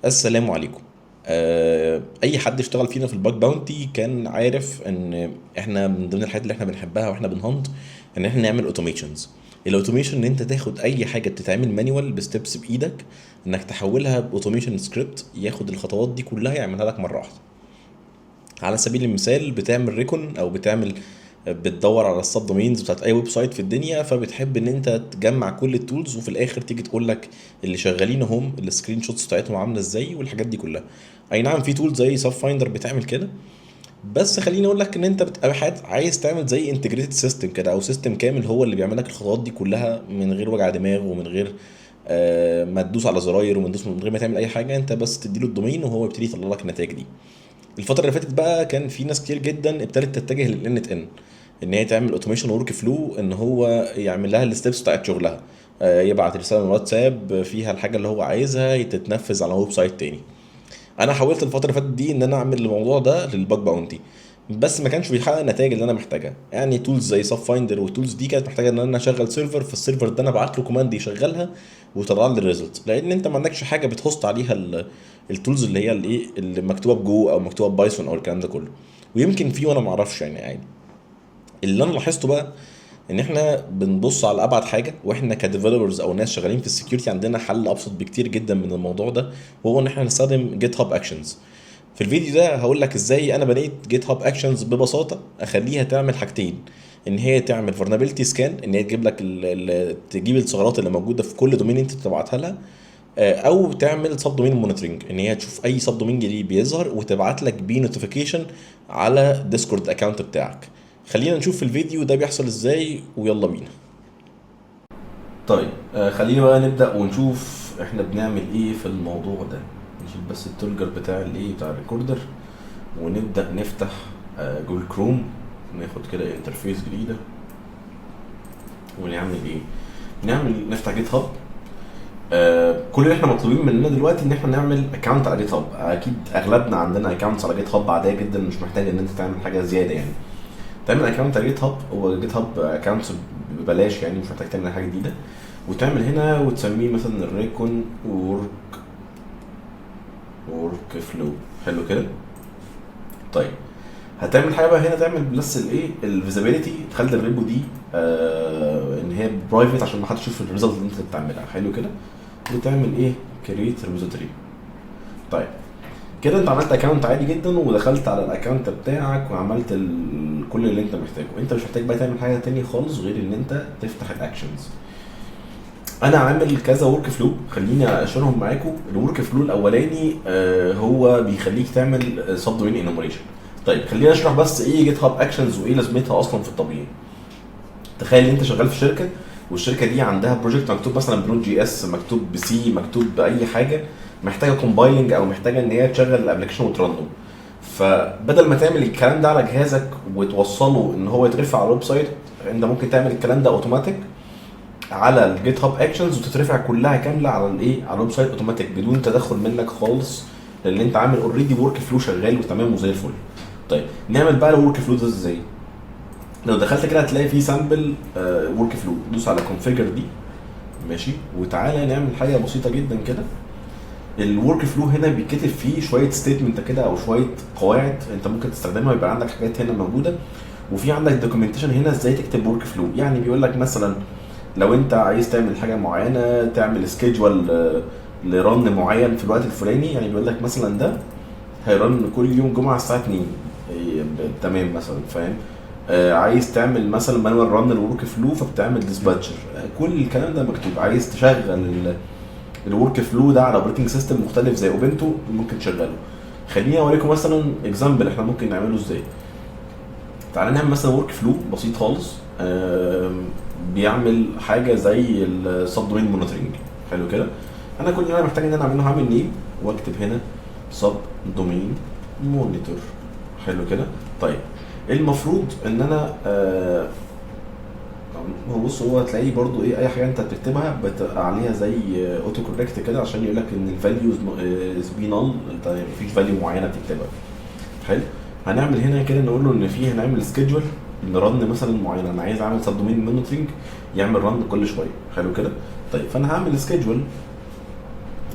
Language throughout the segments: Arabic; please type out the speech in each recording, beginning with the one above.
السلام عليكم. اي حد اشتغل فينا في الباك باونتي كان عارف ان احنا من ضمن الحاجات اللي احنا بنحبها واحنا بنهند ان احنا نعمل اوتوميشنز. الاوتوميشن ان انت تاخد اي حاجه بتتعمل مانيوال بستبس بايدك، انك تحولها باوتوميشن سكريبت ياخد الخطوات دي كلها يعملها لك مره واحده. على سبيل المثال بتعمل ريكون او بتدور على السب دومينز بتاعت اي ويب سايت في الدنيا، فبتحب ان انت تجمع كل التولز وفي الاخر تيجي تقول لك اللي شغالين هم السكرين شوتس بتاعتهم عامله ازاي والحاجات دي كلها. اي نعم، في تولز زي سب فايندر بتعمل كده، بس خليني اقول لك ان انت بتبقى عايز تعمل زي انتجريتد سيستم كده او سيستم كامل هو اللي بيعمل لك الخطوات دي كلها من غير وجع دماغ ومن غير ما تدوس على زراير من غير ما تعمل اي حاجه، انت بس تديله الدومين وهو يبتدي يطلع لك النتائج دي. الفترة اللي فاتت بقى كان في ناس كتير جدا ابتدت تتجه للان ان ان هي تعمل اوتوميشن ورك فلو، ان هو يعمل لها الستبس بتاعت شغلها. يبعت رسالة من الواتساب فيها الحاجة اللي هو عايزها تتنفذ على ويب سايت تاني. انا حاولت الفترة اللي فاتت دي ان انا اعمل الموضوع ده للباج باونتي، بس ما كانش بيحقق النتائج اللي انا محتاجها. يعني تولز زي سب فايندر والتولز دي كانت محتاجه ان انا اشغل سيرفر، في السيرفر ده انا ابعت له كوماند يشغلها ويطلع لي الريزلت، لان انت ما عندكش حاجه بتهوست عليها التولز اللي هي الايه اللي مكتوبه بجو او مكتوبه بايثون او الكلام ده كله. ويمكن في وانا ما اعرفش يعني عادي. اللي انا لاحظته بقى ان احنا بنبص على ابعد حاجه، واحنا كديفلوبرز او ناس شغالين في السكيورتي عندنا حل ابسط بكتير جدا من الموضوع ده، وهو ان احنا نستخدم جيت هاب اكشنز. في الفيديو ده هقول لك ازاي انا بنيت جيت هاب اكشنز ببساطه اخليها تعمل حاجتين: ان هي تعمل فولنربيلتي سكان، ان هي تجيب لك تجيب الثغرات اللي موجوده في كل دومين انت بتبعتها لها، او تعمل سب دومين مونيتورنج، ان هي تشوف اي سب دومين جديد بيظهر وتبعت لك بيه نوتيفيكيشن على ديسكورد اكونت بتاعك. خلينا نشوف في الفيديو ده بيحصل ازاي ويلا بينا. طيب، خلينا بقى نبدأ ونشوف احنا بنعمل ايه في الموضوع ده. نشيل بس التولجر بتاع الايه بتاع الريكوردر ونبدأ نفتح جوجل كروم، ناخد كده انترفيس جديدة ونعمل ايه. نفتح جيت هاب. كل اللي احنا مطلوبين مننا دلوقتي ان احنا نعمل اكونت على جيت هاب. اكيد اغلبنا عندنا اكونتس على جيت هاب عاديه جدا، مش محتاج ان انت تعمل حاجه زياده يعني. تعمل اكونت على جيت هاب، هو جيت هاب اكونتس ببلاش يعني، مش محتاج تعمل حاجه جديده. وتعمل هنا وتسميه مثلا الريكون ورك فلو. حلو كده. طيب، هتعمل حاجه بقى هنا، تعمل بس الايه الفيزابيلتي، تخلي الريبو دي ان هي برايفت عشان ما حدش يشوف الريزلت اللي انت بتعملها. حلو كده. وتعمل ايه كريت ريبوزيتوري. طيب كده انت عملت اكونت عادي جدا ودخلت على الاكونت بتاعك وعملت كل اللي انت محتاجه. انت مش محتاج بقى تعمل حاجه تانية خالص غير ان انت تفتح الاكشنز. انا عامل كذا ورك فلو، خليني اشيرهم معاكم. الورك فلو الاولاني هو بيخليك تعمل سب دومين انومريشن. طيب خلينا اشرح بس ايه جيت هاب اكشنز وايه لازمتها اصلا في الطبيعي. تخيل ان انت شغال في شركه، والشركه دي عندها بروجكت مكتوب مثلا بنود جي اس، مكتوب بسي، مكتوب باي حاجه، محتاجه كومبايلنج او محتاجه ان هي تشغل الابلكيشن وترنه. فبدل ما تعمل الكلام ده على جهازك وتوصله ان هو يترفع على الويب سايت، انت ممكن تعمل الكلام ده اوتوماتيك على الجيت هاب اكشنز وتترفع كلها كامله على الايه على الويب سايت اوتوماتيك بدون تدخل منك خالص، لان انت عامل اوريدي ورك فلو شغال وتمام وزي الفل. طيب نعمل بقى الورك فلو ده ازاي؟ لو دخلت كده هتلاقي في سامبل ورك فلو، دوس على كونفيجر دي. ماشي، وتعالى نعمل حاجه بسيطه جدا كده. الورك فلو هنا بيتكتب فيه شويه ستيتمنت كده او شويه قواعد انت ممكن تستخدمها، يبقى عندك حاجات هنا موجوده. وفي عندك دوكيومنتيشن هنا ازاي تكتب ورك فلو. يعني بيقول لك مثلا لو انت عايز تعمل حاجه معينه، تعمل سكيدجول لرن معين في الوقت الفلاني. يعني بيقول لك مثلا ده هيرن كل يوم جمعه الساعه 2. تمام مثلا، فاهم؟ عايز تعمل مثلا مانوال ران الورك فلو فبتعمل ديسباتشر. كل الكلام ده مكتوب. عايز تشغل الورك فلو ده على اوبريتنج سيستم مختلف زي اوبنتو ممكن تشغله. خليني اوريكم مثلا اكزامبل احنا ممكن نعمله ازاي. تعالى نعمل مثلا ورك فلو بسيط خالص بيعمل حاجه زي السب دومين مونيتورنج. حلو كده. انا كل اللي انا محتاج ان انا اعمله هعمل نيم واكتب هنا سب دومين مونيتور. حلو كده. طيب المفروض ان انا هو بص، هو هتلاقيه برضو ايه اي حاجه انت بتكتبها بتبقى عليها زي اوتو كوركت كده عشان يقول لك ان الفاليو از بي نال، انت مفيش فاليو معينه بتكتبها. حلو. هنعمل هنا كده نقول له ان في هنعمل سكيدجول لرن مثلا معين. انا عايز اعمل سب دومين مونيتورنج يعمل رن كل شويه. حلو كده. طيب فانا هعمل سكيدجول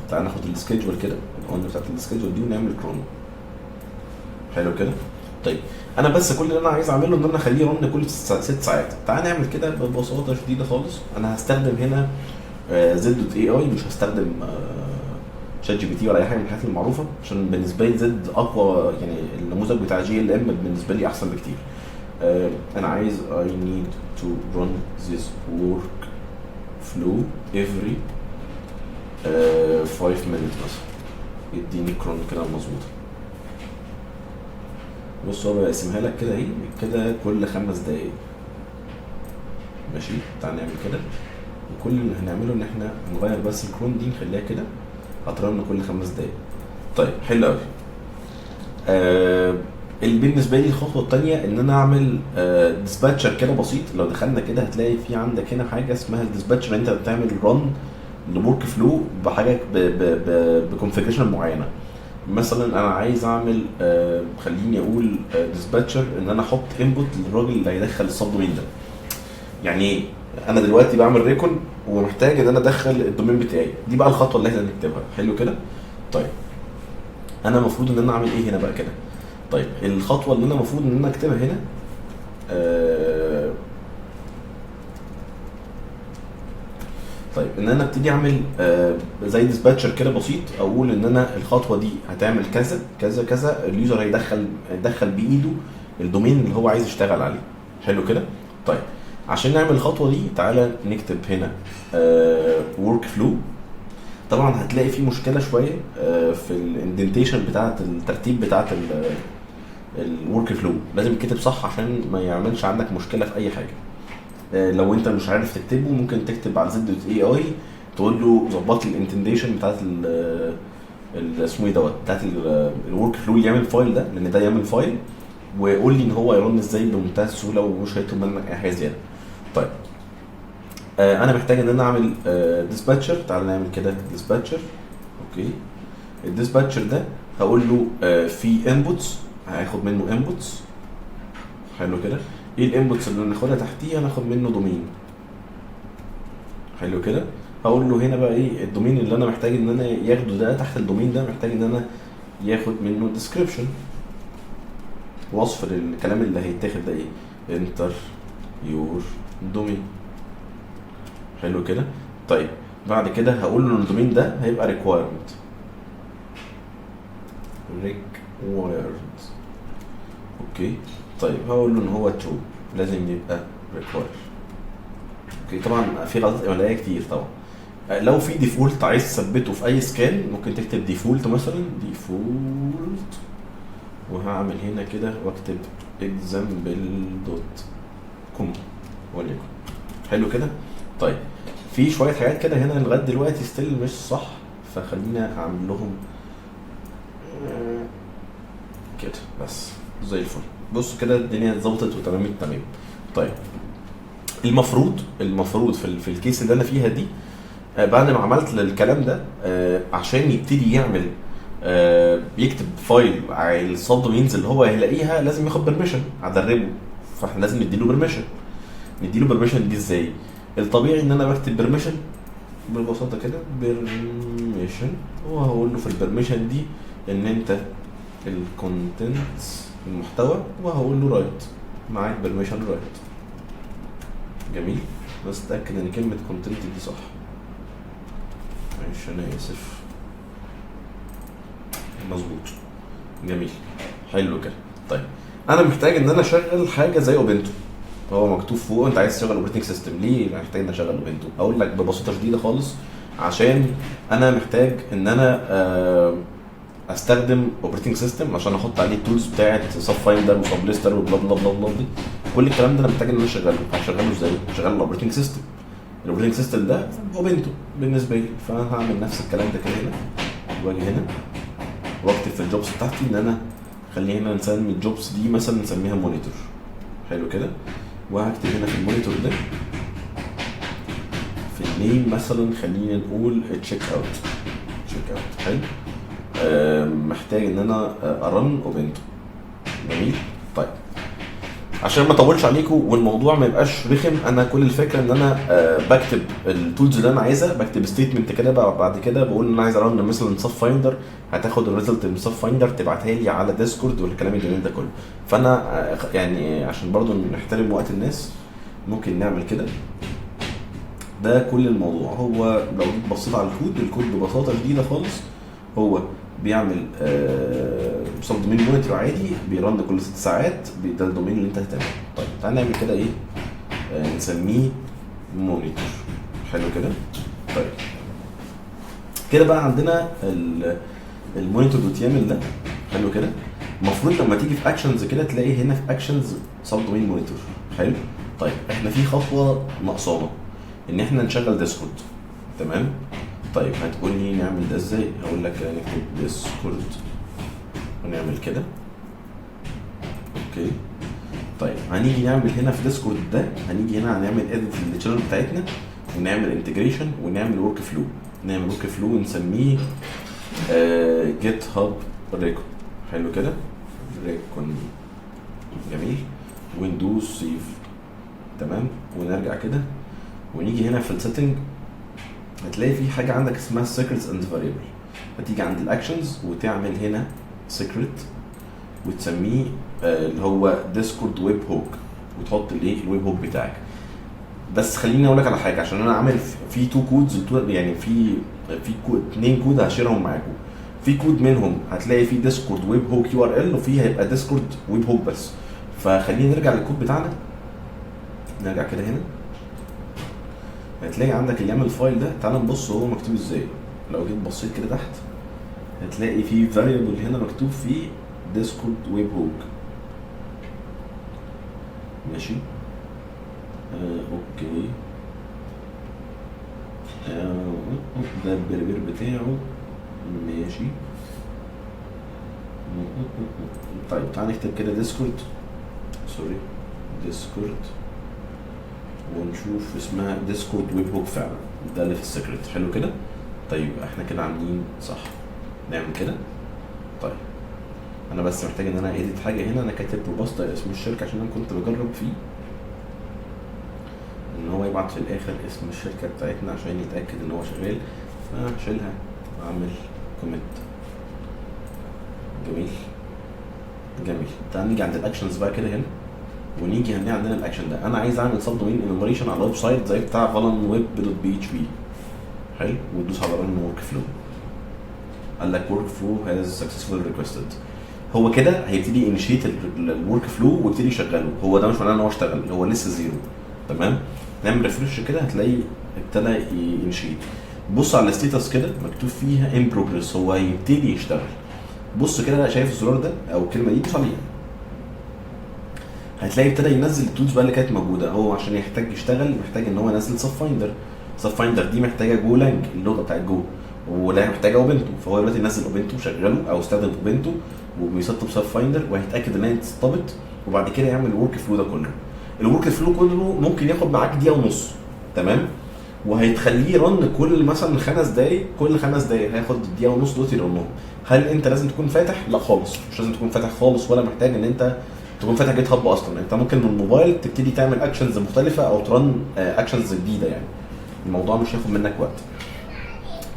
تعال ناخد السكيدجول كده، الأون بتاعت السكيدجول دي ونعمل كرون. حلو كده. طيب انا بس كل اللي انا عايز اعمله ان انا اخليه رن كل 6 ساعات. تعال نعمل كده ببساطه شديده خالص. انا هستخدم هنا زد اي اي، مش هستخدم شات جي بي تي ولا اي حاجه من الحاجات المعروفه، عشان بالنسبه لي زد اقوى، يعني النموذج بتاع جي ال ام بالنسبه لي احسن بكتير. انا عايز I need to run this work flow every 5 minutes مثلا. يديني كرون كده مظبوطه. بص هو بقسمها لك كده ايه كده كل 5 دقايق. ماشي، تعال نعمل كده. وكل اللي هنعمله ان احنا هنغير بس الكرون دي نخليها كده هترن كل 5 دقايق. طيب حلو قوي. بالنسبه لي الخطوه الثانيه ان انا اعمل ديسباتشر كده بسيط. لو دخلنا كده هتلاقي في عندك هنا حاجه اسمها الديسباتشر. انت بتعمل رن لورك فلو بحاجه بكونفيجريشن معينه. مثلا انا عايز اعمل خليني اقول ديسباتشر ان انا احط انبوت للراجل اللي هيدخل السب دومين ده. يعني انا دلوقتي بعمل ريكون ومحتاج ان انا ادخل الدومين بتاعي. دي بقى الخطوه اللي احنا هنكتبها. حلو كده. طيب انا المفروض ان انا اعمل ايه هنا بقى كده؟ طيب الخطوه اللي انا المفروض ان انا اكتبها هنا طيب ان انا ابتدي اعمل زي ديسباتشر كده بسيط. اقول ان انا الخطوه دي هتعمل كذا كذا كذا. اليوزر هيدخل بايده الدومين اللي هو عايز يشتغل عليه. حلو كده. طيب عشان نعمل الخطوه دي تعالى نكتب هنا ورك فلو. طبعا هتلاقي في مشكله شويه في الاندنتيشن بتاعه الترتيب بتاعه الورك فلو. لازم يتكتب صح عشان ما يعملش عندك مشكله في اي حاجه. لو انت مش عارف تكتبه ممكن تكتب على زد اي اي تقول له ظبط لي الاندنتيشن بتاعه اسمه ايه دوت بتاعه الورك فلو اللي يعمل فايل ده، لان ده يعمل فايل، وقول لي ان هو يرن ازاي بمنتهى السهوله ومش هيطلب منك اي حاجه زياده. طيب انا محتاج ان انا اعمل ديسباتشر. تعال نعمل كده ديسباتشر. اوكي. الديسباتشر ده هقول له في انبوتس، هاخد منه انبوتس. حلو كده. ايه الانبوتس اللي هناخدها تحتيه؟ هناخد منه دومين. حلو كده. هقول له هنا بقى ايه الدومين اللي انا محتاج ان انا ياخده ده. تحت الدومين ده محتاج ان انا ياخد منه ديسكريبشن، وصف للكلام اللي هيتاخد ده ايه. انتر يور دومين. حلو كده. طيب بعد كده هقول له الدومين ده هيبقى required. اوكي. طيب هقول له ان هو true، لازم يبقى required. اوكي. طبعا في غلطات اعماليه كتير طبعا. لو في ديفولت عايز تثبته في اي سكان ممكن تكتب ديفولت مثلا ديفولت، وهعمل هنا كده واكتب example.com وليكن. حلو كده. طيب في شويه حاجات كده هنا لغايه دلوقتي ستيل مش صح، فخلينا اعمل لهم كده بس زي الفل. بص كده الدنيا اتظبطت وتمام التمام. طيب المفروض في الكيس اللي انا فيها دي بعد ما عملت الكلام ده عشان يبتدي يعمل بيكتب فايل على السب دومينز اللي هو هيلاقيها لازم ياخد بيرميشن. هدربه، فاحنا لازم نديله بيرميشن دي ازاي؟ الطبيعي ان انا بكتب بيرميشن ببساطه كده بيرميشن، وهقول له في البيرميشن دي ان انت الكونتنتس المحتوى، وهقول له رايت معاك بيرميشن رايت. جميل. بس اتاكد ان كلمه كونتنت دي صح. معلش انا اسف. مظبوط. جميل. حلو كده. طيب انا محتاج ان انا اشغل حاجه زي اوبنتو. هو مكتوب فوق انت عايز تشغل اوبريتنج سيستم. ليه محتاج ان اشغل اوبنتو؟ اقول لك ببساطه شديده خالص، عشان انا محتاج ان انا استخدم اوبريتنج سيستم عشان احط عليه التولز بتاعه سب فايندر وسب ليستر وبلا بلا بلا بلا دي. كل الكلام ده انا محتاج ان انا اشغله. هشغله ازاي؟ هشغل الاوبريتنج سيستم. الاوبريتنج سيستم ده اوبنتو بالنسبه لي، فانا هعمل نفس الكلام ده كده هنا، واجي هنا واكتب في الجوبس بتاعتي ان انا خلينا نسمي الجوبس دي مثلا نسميها مونيتور. حلو كده. وهكتب هنا في المونيتور ده في النيم مثلا خلينا نقول تشيك اوت. حلو. محتاج ان انا ارن اوبنتو. جميل. طيب عشان ما اطولش عليكم والموضوع ما يبقاش رخم، انا كل الفكره ان انا بكتب التولز اللي انا عايزها، بكتب ستيتمنت كده بقى، بعد كده بقول ان انا عايز ارن مثلا صف فايندر، هتاخد الريزلت من صف فايندر تبعتها لي على ديسكورد والكلام الجميل ده كله. فانا يعني عشان برضو نحترم وقت الناس ممكن نعمل كده. ده كل الموضوع. هو لو جيت بصيت على الكود ببساطه شديده خالص هو بيعمل سب دومين مونيتور عادي، بيرن كل 6 ساعات، ده الدومين اللي انت هتعمله. طيب تعالى نعمل كده ايه، نسميه مونيتور. حلو كده. طيب كده بقى عندنا المونيتور دوت يامل ده. حلو كده. المفروض لما تيجي في اكشنز كده تلاقي هنا في اكشنز سب دومين مونيتور. حلو. طيب احنا في خطوه ناقصانا ان احنا نشغل ديسكورد. تمام. طيب هتقول لي نعمل ده ازاي؟ هقول لك نكتب ديسكورد ونعمل كده. اوكي. طيب هنيجي نعمل هنا في ديسكورد ده، هنيجي هنا هنعمل اديت للشانل بتاعتنا ونعمل انتجريشن ونعمل ورك فلو. نعمل ورك فلو ونسميه جيت هاب ريكون. حلو كده. ريكون. جميل. وندوز سيف. تمام. ونرجع كده ونيجي هنا في السيتنج، هتلاقي في حاجه عندك اسمها secrets and variable. هتيجي عند الاكشنز وتعمل هنا secret وتسميه اللي هو ديسكورد ويب هوك، وتحط الايه الويب هوك بتاعك. بس خليني اقول لك على حاجه، عشان انا عامل في 2 كودز، يعني في 2 كود هشيرهم معاكم. في كود منهم هتلاقي فيه ديسكورد ويب هوك يو ار ال، وفيه هيبقى ديسكورد ويب هوك بس. فخلينا نرجع للكود بتاعنا. نرجع كده هنا، هتلاقي عندك اليامل فايل ده. تعال نبص هو مكتوب ازاي. لو جيت بصيت كده تحت هتلاقي فيه فاريبل هنا مكتوب فيه ديسكورد ويب هوك. ماشي. اوكي. ده البربر بتاعه. ماشي. طيب تعال نكتب كده ديسكورد، سوري، ديسكورد، ونشوف اسمها ديسكورد ويب هوك فعلا. ده اللي في السكريت. حلو كده. طيب احنا كده عاملين صح. نعمل كده. طيب انا بس محتاج ان انا ايديت حاجه هنا. انا كاتب روبوست اسم الشركه عشان انا كنت بجرب فيه ان هو يبعت في الاخر اسم الشركه بتاعتنا عشان يتاكد ان هو شغال. فشيلها، اعمل كومنت. جميل. جميل. تعال نيجي عند الاكشنز بقى كده هنا، ونيجي هنا عندنا الاكشن ده. انا عايز اعمل سب دومين انومريشن على الويب سايت زي بتاع valenweb.php. حلو. وتدوس على رن ورك فلو. قال لك ورك فلو هاز سكسسفولي ريكويستد. هو كده هيبتدي انيشيت الورك فلو ويبتدي يشغله. هو ده مش معناه ان هو اشتغل، هو لسه زيرو. تمام. نعمل ريفرش كده هتلاقي ابتدى ينشيت. بص على الستيتس كده مكتوب فيها ان بروجرس، هو هيبتدي يشتغل. بص كده، شايف الزرار ده او الكلمه دي؟ دوس عليها هتلاقي ابتدى ينزل التولز بقى اللي كانت موجوده. هو عشان يحتاج يشتغل محتاج ان هو ينزل سب فايندر. سب فايندر دي محتاجه جو لانج، اللغه بتاعت جو، ولا محتاجه اوبنتو. فهو دلوقتي ينزل اوبنتو شغله او استخدم اوبنتو وبيسطب سب فايندر وهيتاكد ان هي اتسطبت، وبعد كده يعمل الورك فلو ده كله. الورك فلو كله ممكن ياخد معاك دقيقه ونص. تمام. وهيتخليه يرن كل مثلا 5 دقايق، كل 5 دقايق هياخد دقيقه ونص دول يرنهم. هل انت لازم تكون فاتح؟ لا خالص، مش لازم تكون فاتح خالص، ولا محتاج ان انت تكون فاتح جيت هاب اصلا. انت ممكن من الموبايل تبتدي تعمل اكشنز مختلفه او ترن اكشنز جديده، يعني الموضوع مش هياخد منك وقت.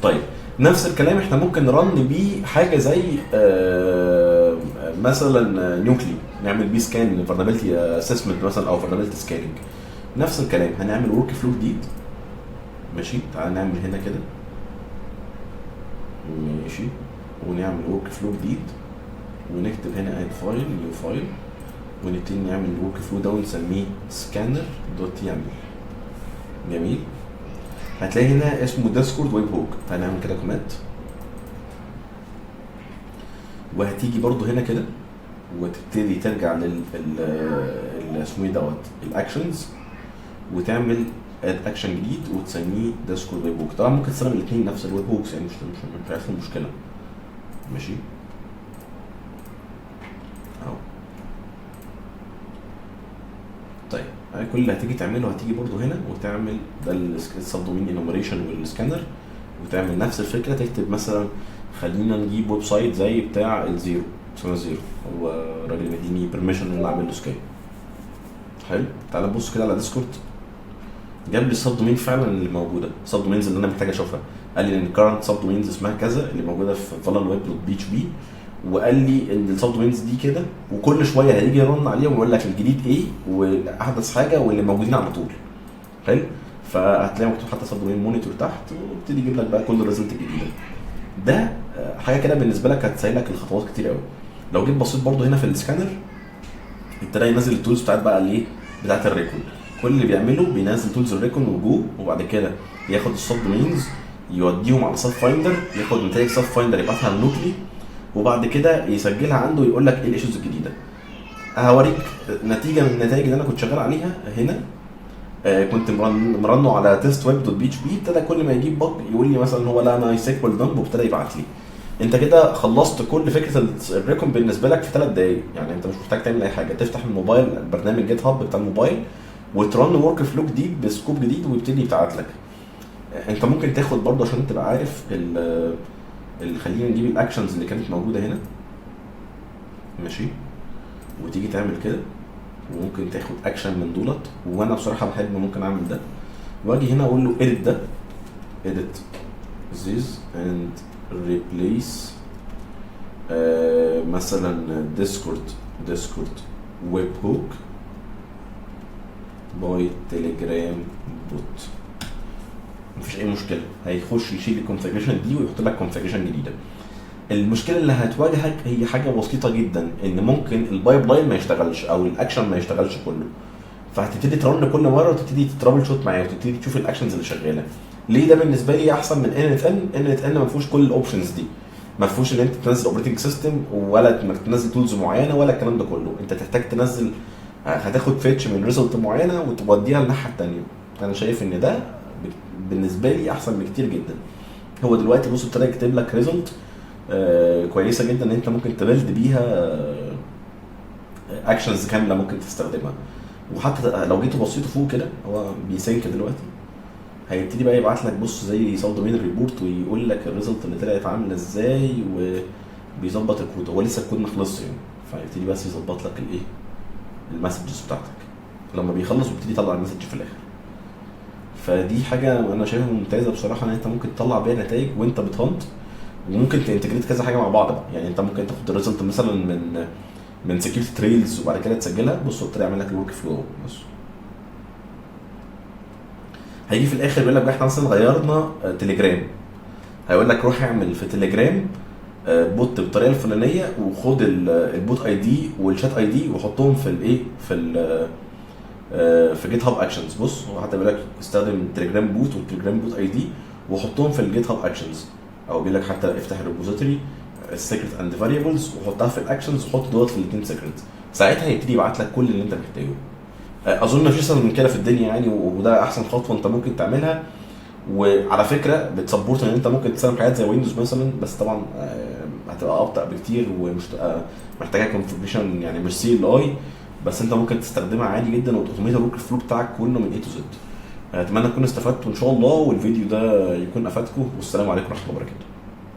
طيب نفس الكلام احنا ممكن نرن بيه حاجه زي مثلا نيوكلي، نعمل بيه سكان فولنربيلتي اسسمنت مثلا او فولنربيلتي سكاننج. نفس الكلام هنعمل ورك فلو جديد. ماشي. تعال نعمل هنا كده. ماشي. ونعمل ورك فلو جديد ونكتب هنا اد فايل، نيو فايل، ونبتدي نعمل الورك فلو ده ونسميه سكانر دوت يامل. جميل. هتلاقي هنا اسمه ديسكورد ويب هوك. هنعمل كده كومنت، وهتيجي برضو هنا كده وتبتدي ترجع لل اسمه ايه دوت الاكشنز، وتعمل اد اكشن جديد وتسميه ديسكورد ويب هوك. طبعا ممكن تستخدم الاثنين نفس الويب هوكس، يعني مش عارف المشكله. ماشي اهو. طيب كل اللي هتيجي تعمله هتيجي برضو هنا وتعمل ده السب دومين انومريشن والسكانر، وتعمل نفس الفكره. تكتب مثلا خلينا نجيب ويب سايت زي بتاع الزيرو، اسمه زيرو، هو راجل مديني بيرميشن ان انا اعمل له سكان. حلو، تعالى نبص كده على ديسكورد. جاب لي السب دومين فعلا اللي موجوده، السب دومينز اللي انا محتاج اشوفها. قال لي ان الكارنت سب دومينز اسمها كذا اللي موجوده في فالان ويب دوت بي اتش بي، وقال لي ان السب دومينز دي كده، وكل شويه هيجي يرن عليهم ويقول لك الجديد ايه واحدث حاجه واللي موجودين على طول. حلو، فهتلاقي مكتوب حتى سب دومين مونيتور تحت، وابتدي يجيب لك بقى كل الريزلت الجديده. ده حاجه كده بالنسبه لك هتسهل لك الخطوات كتير قوي. لو جيت بصيت برده هنا في السكانر، ابتدى ينزل التولز بتاعت بقى الايه، بتاعت الريكون. كل اللي بيعمله بينزل تولز الريكون وجو، وبعد كده ياخد السب دومينز يوديهم على سب فايندر، ياخد نتائج سب فايندر يبعتها لنوتلي، وبعد كده يسجلها عنده ويقول لك ايه الايشوز الجديده. هوريك نتيجه من النتائج اللي انا كنت شغال عليها هنا. كنت مرنه على تيست ويب دوت بي اتش بي، ابتدى كل ما يجيب بج يقول لي مثلا هو لا ماي سيكوال دمب، وابتدى يبعت لي. انت كده خلصت كل فكره الريكون بالنسبه لك في 3 دقايق. يعني انت مش محتاج تعمل اي حاجه، تفتح الموبايل برنامج جيت هاب بتاع الموبايل وترن ورك فلو جديد بسكوب جديد ويبتدي يبعت لك. انت ممكن تاخد برضه عشان تبقى عارف اللي خلينا نجيب الاكشنز اللي كانت موجوده هنا، ماشي، وتيجي تعمل كده، وممكن تاخد اكشن من دولت. وانا بصراحه بحب ممكن اعمل ده، واجي هنا اقول له edit ده، edit this and replace مثلا discord web hook by telegram bot. مفيش اي مشكله، هيخش يشيل الكونفيجريشن دي ويحط لك كونفيجريشن جديده. المشكله اللي هتواجهك هي حاجه بسيطه جدا، ان ممكن البايب لاين ما يشتغلش او الاكشن ما يشتغلش كله، فهتبتدي ترن كل مره وتبتدي تترابل شوت معاه وتبتدي تشوف الاكشنز اللي شغاله. ليه ده بالنسبه لي احسن من ان ما فيهوش كل الاوبشنز دي، ما فيهوش ان انت تنزل اوبريتنج سيستم ولا انك تنزل تولز معينه ولا الكلام ده كله. انت تحتاج تنزل، هتاخد فيتش من ريزلت معينه وتوديها الناحيه الثانيه. انا شايف ان ده بالنسبه لي احسن بكتير جدا. هو دلوقتي بص ابتدى يكتب لك ريزلت كويسه جدا ان انت ممكن تبلد بيها اكشنز كامله ممكن تستخدمها. وحتى لو جيت بصيته فوق كده، هو بيسينك دلوقتي، هيبتدي بقى يبعت لك بص زي سب دومين ريبورت ويقول لك الريزلت اللي طلعت عامله ازاي، وبيظبط الكود. هو لسه الكود ما خلصش يعني، فيبتدي بس يظبط لك الايه، المسجز بتاعتك. لما بيخلص بيبتدي يطلع المسج في الاخر. فدي حاجه انا شايفها ممتازه بصراحه، ان انت ممكن تطلع بيها نتائج وانت بتهنت، وممكن تنتجريت كذا حاجه مع بعض بقى. يعني انت ممكن تاخد الريزلت مثلا من سكيورتي تريلز وبعد كده تسجلها. بص ابتدي يعمل لك الورك فلو. بص هيجي في الاخر يقول لك احنا مثلا غيرنا تليجرام، هيقول لك روح اعمل في تليجرام بوت بالطريقه الفلانيه، وخد البوت اي دي والشات اي دي وحطهم في الايه، في جيت هاب اكشنز. بص هو حتى بيقول لك استخدم تليجرام بوت والتليجرام بوت اي دي وحطهم في الجيت هاب اكشنز، او بيقول لك حتى افتح الريبوزيتوري السيكريت اند فاريبلز وحطها في الاكشنز وحط دوت في الاثنين سيكريت. ساعتها هيبتدي يبعت لك كل اللي انت محتاجه. اظن مفيش اسهل من كده في الدنيا يعني، وده احسن خطوه انت ممكن تعملها. وعلى فكره بتسبورت ان انت ممكن تستخدم حاجات زي ويندوز مثلا، بس طبعا هتبقى ابطا بكتير ومش محتاجه كونفيجريشن يعني مش سي ال اي، بس انت ممكن تستخدمها عادي جدا وتوتوميت الورك فلو بتاعك كله من اي تو زد. اتمنى تكونوا استفدتوا ان شاء الله، والفيديو ده يكون افادكم، والسلام عليكم ورحمه الله وبركاته.